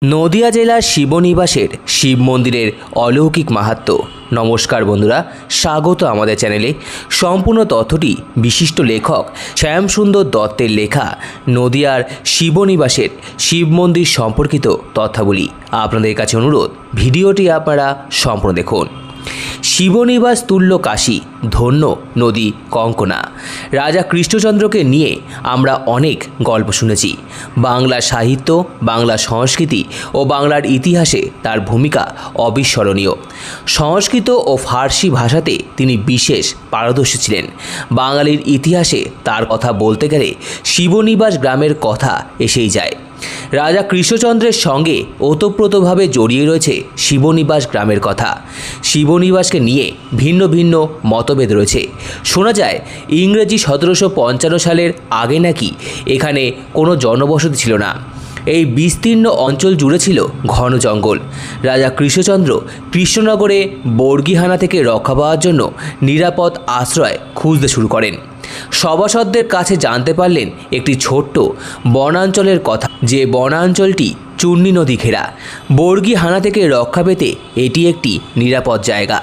নদিয়া জেলার শিবনিবাসের শিব মন্দিরের অলৌকিক মাহাত্ম্য। নমস্কার বন্ধুরা, স্বাগত আমাদের চ্যানেলে। সম্পূর্ণ তথ্যটি বিশিষ্ট লেখক শ্যামসুন্দর দত্তের লেখা নদিয়ার শিবনিবাসের শিব মন্দির সম্পর্কিত তথ্যাবলী। আপনাদের কাছে অনুরোধ, ভিডিওটি আপনারা সম্পূর্ণ দেখুন। শিবনিবাস তুল্য কাশী, ধন্য নদী কঙ্কনা। রাজা কৃষ্ণচন্দ্রকে নিয়ে আমরা অনেক গল্প শুনেছি। বাংলা সাহিত্য, বাংলা সংস্কৃতি ও বাংলার ইতিহাসে তার ভূমিকা অবিস্মরণীয়। সংস্কৃত ও ফার্সি ভাষাতে তিনি বিশেষ পারদর্শী ছিলেন। বাঙালির ইতিহাসে তার কথা বলতে গেলে শিবনিবাস গ্রামের কথা এসেই যায়। রাজা কৃষ্ণচন্দ্রের সঙ্গে ওতপ্রোতভাবে জড়িয়ে রয়েছে শিবনিবাস গ্রামের কথা। শিবনিবাসকে নিয়ে ভিন্ন ভিন্ন মতভেদ রয়েছে। শোনা যায় ইংরেজি 1755 সালের আগে নাকি এখানে কোনো জনবসতি ছিল না। এই বিস্তীর্ণ অঞ্চল জুড়ে ছিল ঘন জঙ্গল। রাজা কৃষ্ণচন্দ্র কৃষ্ণনগরে বর্গীহানা থেকে রক্ষা পাওয়ার জন্য নিরাপদ আশ্রয় খুঁজতে শুরু করেন। সভাসদদের কাছে জানতে পারলেন একটি ছোট্ট বনাঞ্চলের কথা, যে বনাঞ্চলটি চূর্ণী নদী ঘেরা। বর্গীহানা থেকে রক্ষা পেতে এটি একটি নিরাপদ জায়গা।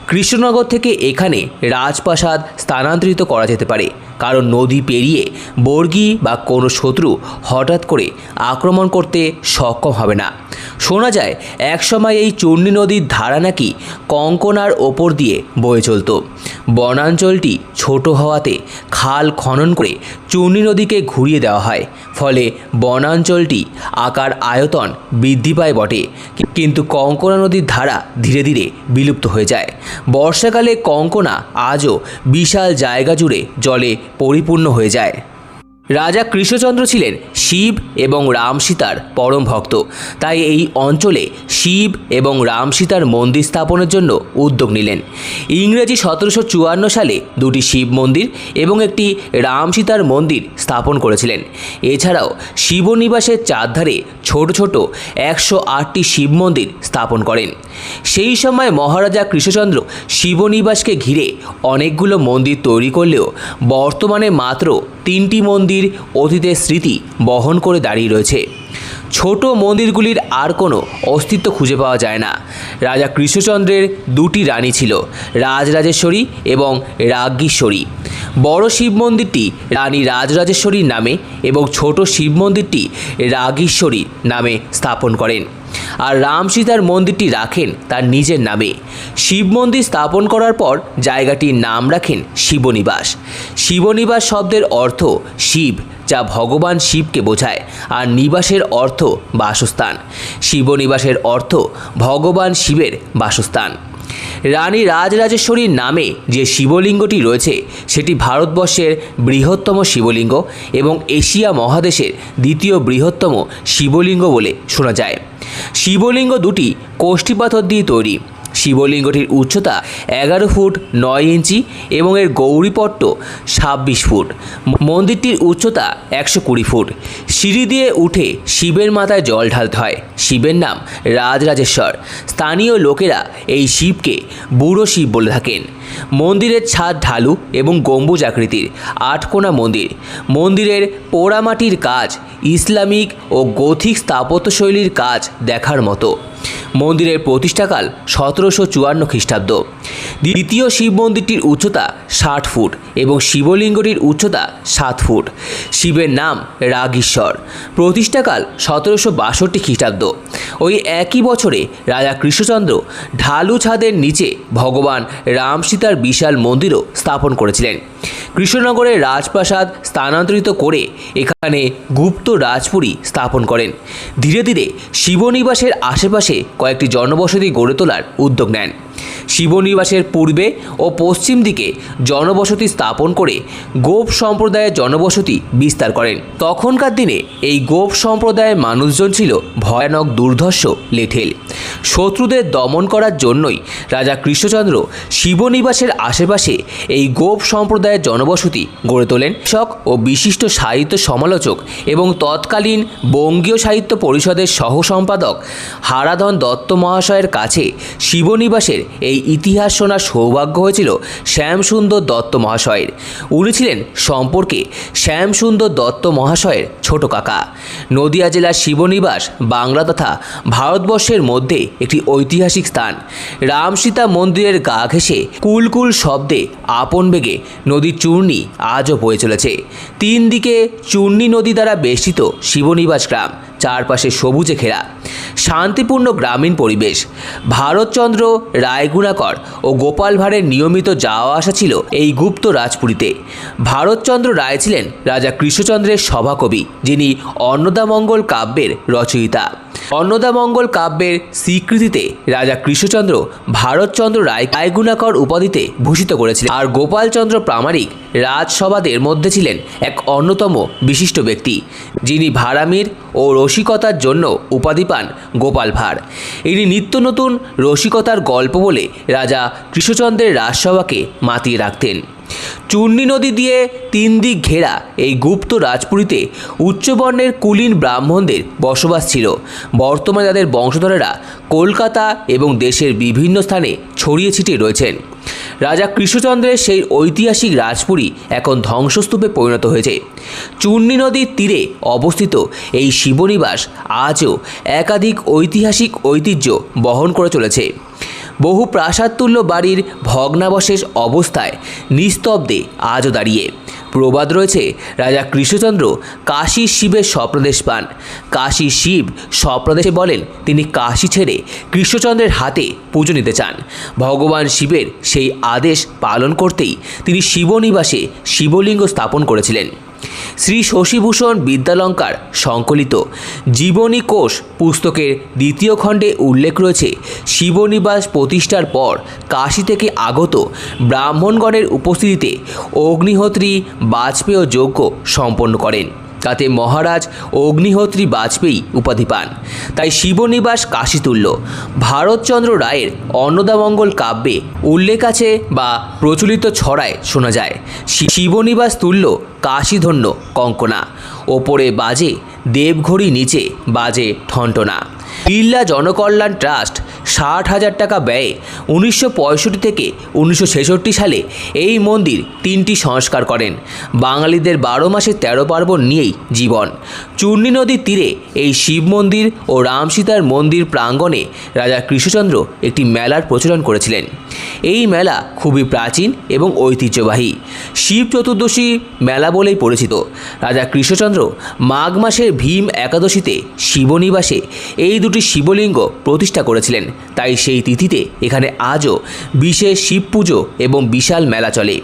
কৃষ্ণনগর থেকে এখানে রাজপ্রাসাদ স্থানান্তরিত করা যেতে পারে, কারণ নদী পেরিয়ে বর্গী বা কোনো শত্রু হঠাৎ করে আক্রমণ করতে সক্ষম হবে না। শোনা যায় একসময় এই চূর্ণী নদীর ধারা নাকি কঙ্কনার ওপর দিয়ে বয়ে চলত। বনাঞ্চলটি ছোট হওয়াতে খাল খনন করে চূর্ণী নদীকে ঘুরিয়ে দেওয়া হয়। ফলে বনাঞ্চলটি আকার আয়তন বৃদ্ধি পায় বটে, কিন্তু কঙ্কনা নদীর ধারা ধীরে ধীরে বিলুপ্ত হয়ে যায়। বর্ষাকালে কঙ্কনা আজও বিশাল জায়গা জুড়ে জলে পরিপূর্ণ হয়ে যায়। রাজা কৃষ্ণচন্দ্র ছিলেন শিব এবং রাম সীতার পরম ভক্ত। তাই এই অঞ্চলে শিব এবং রাম সীতার মন্দির স্থাপনের জন্য উদ্যোগ নিলেন। ইংরেজি 1754 সালে দুটি শিব মন্দির এবং একটি রাম সীতার মন্দির স্থাপন করেছিলেন। এছাড়াও শিবনিবাসের চারধারে ছোট ছোট 108টি শিব মন্দির স্থাপন করেন। সেই সময় মহারাজা কৃষ্ণচন্দ্র শিবনিবাসকে ঘিরে অনেকগুলো মন্দির তৈরি করলেও বর্তমানে মাত্র 3টি মন্দির অতীতের স্মৃতি বহন করে দাঁড়িয়ে রয়েছে। ছোট মন্দিরগুলির আর কোনো অস্তিত্ব খুঁজে পাওয়া যায় না। রাজা কৃষ্ণচন্দ্রের দুটি রানী ছিল, রাজরাজেশ্বরী এবং রাজ্ঞীশ্বরী। বড় শিব মন্দিরটি রানী রাজরাজেশ্বরীর নামে এবং ছোট শিব মন্দিরটি রাজ্ঞীশ্বরীর নামে স্থাপন করেন, আর রাম সীতার মন্দিরটি রাখেন তার নিজের নামে। শিব মন্দির স্থাপন করার পর জায়গাটির নাম রাখেন শিবনিবাস। শিবনিবাস শব্দের অর্থ শিব, যা ভগবান শিবকে বোঝায়, আর নিবাসের অর্থ বাসস্থান। শিবনিবাসের অর্থ ভগবান শিবের বাসস্থান। রানী রাজরাজেশ্বরীর নামে যে শিবলিঙ্গটি রয়েছে সেটি ভারতবর্ষের বৃহত্তম শিবলিঙ্গ এবং এশিয়া মহাদেশের দ্বিতীয় বৃহত্তম শিবলিঙ্গ বলে শোনা যায়। শিবলিঙ্গ দুটি কোষ্ঠী পাথর দিয়ে তৈরি। শিবলিঙ্গটির উচ্চতা 11 ফুট 9 ইঞ্চি এবং এর গৌরীপট্ট 26 ফুট। মন্দিরটির উচ্চতা 120 ফুট। সিঁড়ি দিয়ে উঠে শিবের মাথায় জল ঢালতে হয়। শিবের নাম রাজরাজেশ্বর। স্থানীয় লোকেরা এই শিবকে বুড়ো শিব বলে থাকেন। মন্দিরের ছাদ ঢালু এবং গম্বুজ আকৃতির 8 কোণা মন্দির। মন্দিরের পোড়ামাটির কাজ ইসলামিক ও গথিক স্থাপত্যশৈলীর কাজ দেখার মতো। মন্দিরের প্রতিষ্ঠাকাল 1754 খ্রিস্টাব্দ। দ্বিতীয় শিব মন্দিরটির উচ্চতা 60 ফুট এবং শিবলিঙ্গটির উচ্চতা 7 ফুট। শিবের নাম রাগীশ্বর। প্রতিষ্ঠাকাল 1762 খ্রিস্টাব্দ। ওই একই বছরে রাজা কৃষ্ণচন্দ্র ঢালু ছাদের নিচে ভগবান রাম সীতার বিশাল মন্দিরও স্থাপন করেছিলেন। কৃষ্ণনগরের রাজপ্রাসাদ স্থানান্তরিত করে এখানে গুপ্ত রাজপুরী স্থাপন করেন। ধীরে ধীরে শিবনিবাসের আশেপাশে কয়েকটি জনবসতি গড়ে তোলার উদ্যোগ নেন। শিবনিবাসের পূর্বে ও পশ্চিম দিকে জনবসতি স্থাপন করে গোপ সম্প্রদায়ের জনবসতি বিস্তার করেন। তখনকার দিনে এই গোপ সম্প্রদায়ের মানুষজন ছিল ভয়ানক দুর্ধর্ষ লেঠেল। শত্রুদের দমন করার জন্যই রাজা কৃষ্ণচন্দ্র শিবনিবাসের আশেপাশে এই গোপ সম্প্রদায়ের জনবসতি গড়ে তোলেন। শক ও বিশিষ্ট সাহিত্য সমালোচক এবং তৎকালীন বঙ্গীয় সাহিত্য পরিষদের সহ সম্পাদক হারাধন দত্ত মহাশয়ের কাছে শিবনিবাসের এই ইতিহাস শোনার সৌভাগ্য হয়েছিল শ্যামসুন্দর দত্ত মহাশয়ের। উনি ছিলেন সম্পর্কে শ্যামসুন্দর দত্ত মহাশয়ের ছোট কাকা। নদিয়া জেলার শিবনিবাস বাংলা তথা ভারতবর্ষের মধ্যে একটি ঐতিহাসিক স্থান। রাম সীতা মন্দিরের গা ঘেঁষে কুলকুল শব্দে আপন বেগে নদীর চূর্ণী আজও বয়ে চলেছে। তিন দিকে চূর্ণী নদী দ্বারা বেষ্টিত শিবনিবাস গ্রাম, চারপাশে সবুজে ঘেরা শান্তিপূর্ণ গ্রামীণ পরিবেশ। ভারতচন্দ্র রায়গুণাকর ও গোপাল ভাঁড়ের নিয়মিত যাওয়া আসা ছিল এই গুপ্ত রাজপুরীতে। ভারতচন্দ্র রায় ছিলেন রাজা কৃষ্ণচন্দ্রের সভাকবি, যিনি অন্নদামঙ্গল কাব্যের রচয়িতা। অন্নদামঙ্গল কাব্যের স্বীকৃতিতে রাজা কৃষ্ণচন্দ্র ভারতচন্দ্র রায়গুণাকর উপাধিতে ভূষিত করেছিলেন। আর গোপালচন্দ্র প্রামাণিক রাজসভাদের মধ্যে ছিলেন এক অন্যতম বিশিষ্ট ব্যক্তি, যিনি ভাড়ামির ও রসিকতার জন্য উপাধি পান গোপাল ভাঁড়। ইনি নিত্য নতুন রসিকতার গল্প বলে রাজা কৃষ্ণচন্দ্রের রাজসভাকে মাতিয়ে রাখতেন। চূর্ণী নদী দিয়ে তিন দিক ঘেরা এই গুপ্ত রাজপুরীতে উচ্চবর্ণের কুলীন ব্রাহ্মণদের বসবাস ছিল। বর্তমানে তাদের বংশধরেরা কলকাতা এবং দেশের বিভিন্ন স্থানে ছড়িয়ে ছিটিয়ে রয়েছেন। রাজা কৃষ্ণচন্দ্রের সেই ঐতিহাসিক রাজপুরী এখন ধ্বংসস্তূপে পরিণত হয়েছে। চূর্ণী নদীর তীরে অবস্থিত এই শিবনিবাস আজও একাধিক ঐতিহাসিক ঐতিহ্য বহন করে চলেছে। বহু প্রাসাদতুল্য বাড়ির ভগ্নাবশেষ অবস্থায় নিস্তব্ধে আজও দাঁড়িয়ে। প্রবাদ রয়েছে, রাজা কৃষ্ণচন্দ্র কাশীর শিবের স্বপ্রদেশ পান। কাশীর শিব স্বপ্রদেশে বলেন তিনি কাশী ছেড়ে কৃষ্ণচন্দ্রের হাতে পুজো নিতে চান। ভগবান শিবের সেই আদেশ পালন করতেই তিনি শিবনিবাসে শিবলিঙ্গ স্থাপন করেছিলেন। শ্রী শশীভূষণ বিদ্যালঙ্কার সংকলিত জীবনী কোষ পুস্তকের দ্বিতীয় খণ্ডে উল্লেখ রয়েছে, শিবনিবাস প্রতিষ্ঠার পর কাশী থেকে আগত ব্রাহ্মণগণের উপস্থিতিতে অগ্নিহোত্রী বাজপেয় যজ্ঞ সম্পন্ন করেন। তাতে মহারাজ অগ্নিহোত্রী বাজপেয়ী উপাধি পান। তাই শিবনিবাস কাশীতুল্য। ভারতচন্দ্র রায়ের অন্নদামঙ্গল কাব্যে উল্লেখ আছে বা প্রচলিত ছড়ায় শোনা যায়, শিবনিবাস তুল্য কাশীধন্য কঙ্কনা। ওপরে বাজে দেবঘড়ি, নিচে বাজে ঠনটনা। বিড়লা জনকল্যাণ ট্রাস্ট 60,000 টাকা ব্যয়ে 1965 থেকে 1966 সালে এই মন্দির 3টি সংস্কার করেন। বাঙালিদের 12 মাসে 13 পার্বণ নিয়েই জীবন। চূর্ণী নদীর তীরে এই শিব মন্দির ও রাম সীতার মন্দির প্রাঙ্গণে রাজা কৃষ্ণচন্দ্র একটি মেলার প্রচলন করেছিলেন। এই মেলা খুবই প্রাচীন এবং ঐতিহ্যবাহী। শিব চতুর্দশী মেলা বলেই পরিচিত। রাজা কৃষ্ণচন্দ্র মাঘ মাসের ভীম একাদশীতে শিবনিবাসে এই দুটি শিবলিঙ্গ প্রতিষ্ঠা করেছিলেন। তাই সেই তিথিতে এখানে আজও বিশেষ শিব পুজো এবং বিশাল মেলা চলে।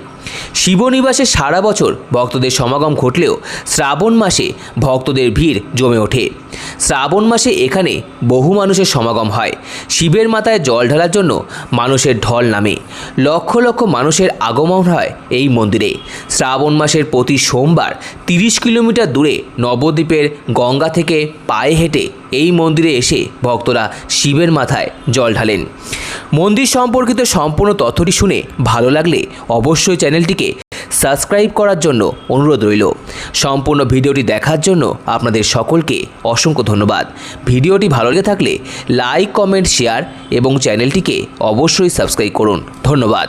শিবনিবাসে সারা বছর ভক্তদের সমাগম ঘটলেও শ্রাবণ মাসে ভক্তদের ভিড় জমে ওঠে। শ্রাবণ মাসে এখানে বহু মানুষের সমাগম হয়। শিবের মাথায় জল ঢালার জন্য মানুষের ঢল নামে। লক্ষ লক্ষ মানুষের আগমন হয় এই মন্দিরে। শ্রাবণ মাসের প্রতি সোমবার 30 কিলোমিটার দূরে নবদ্বীপের গঙ্গা থেকে পায়ে হেঁটে এই মন্দিরে এসে ভক্তরা শিবের মাথায় জল ঢালেন। মন্দির সম্পর্কিত সম্পূর্ণ তথ্যটি শুনে ভালো লাগলে অবশ্যই চ্যানেলটিকে সাবস্ক্রাইব করার জন্য অনুরোধ রইল। সম্পূর্ণ ভিডিওটি দেখার জন্য আপনাদের সকলকে অসংখ্য ধন্যবাদ। ভিডিওটি ভালো লেগে থাকলে লাইক, কমেন্ট, শেয়ার এবং চ্যানেলটিকে অবশ্যই সাবস্ক্রাইব করুন। ধন্যবাদ।